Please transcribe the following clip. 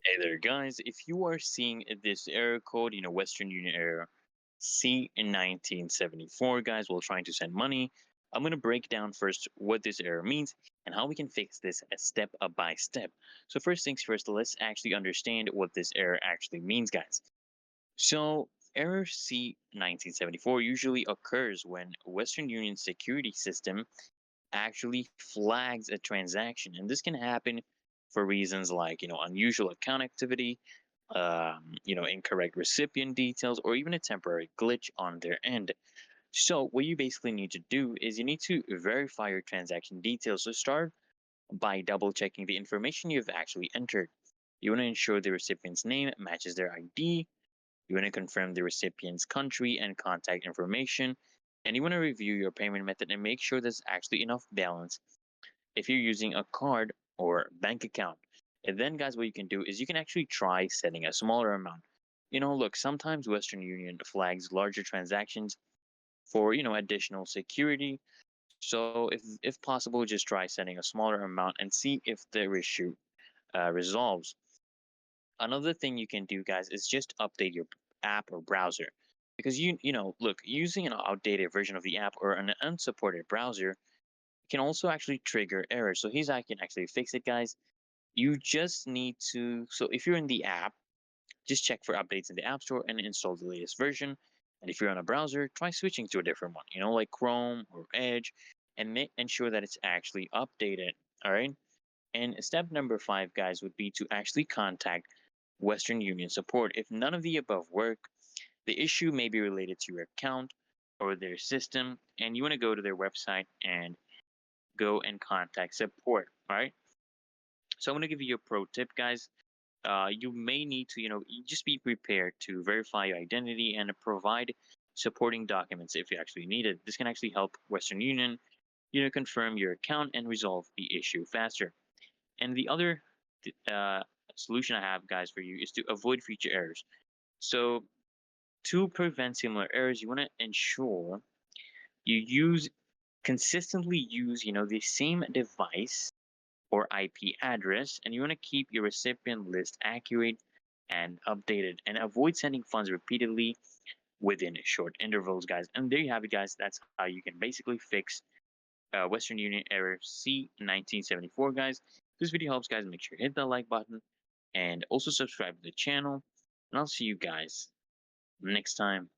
Hey there, guys. If you are seeing this error code, Western Union error C1974, guys, while trying to send money, I'm going to break down first what this error means and how we can fix this step by step. So, first things first, let's actually understand what this error actually means, guys. So, error C1974 usually occurs when Western Union security system actually flags a transaction, and this can happen for reasons like unusual account activity, incorrect recipient details, or even a temporary glitch on their end. So what you basically need to do is you need to verify your transaction details. So start by double checking the information you've actually entered. You want to ensure the recipient's name matches their ID. You want to confirm the recipient's country and contact information, and you want to review your payment method and make sure there's actually enough balance if you're using a card or bank account. And then, guys, what you can do is you can actually try setting a smaller amount. Look, sometimes Western Union flags larger transactions for additional security. So if possible, just try setting a smaller amount and see if the issue resolves. Another thing you can do, guys, is just update your app or browser. Because look, using an outdated version of the app or an unsupported browser can also actually trigger errors. So here's how you can actually fix it, guys. You just need to, so if you're in the app, just check for updates in the App Store and install the latest version. And if you're on a browser, try switching to a different one, like Chrome or Edge, and ensure that it's actually updated. All right. And step number 5, guys, would be to actually contact Western Union support. If none of the above work, the issue may be related to your account or their system, and you want to go to their website and go and contact support. All right. So I'm going to give you a pro tip, guys. You may need to, just be prepared to verify your identity and provide supporting documents if you actually need it. This can actually help Western Union, confirm your account and resolve the issue faster. And the other uh, solution I have, guys, for you is to avoid future errors. So to prevent similar errors, you want to ensure you use consistently use, the same device or IP address, and you want to keep your recipient list accurate and updated, and avoid sending funds repeatedly within short intervals, guys. And there you have it, guys. That's how you can basically fix Western Union error C1974, guys. If this video helps, guys, make sure to hit that like button and also subscribe to the channel. And I'll see you guys next time.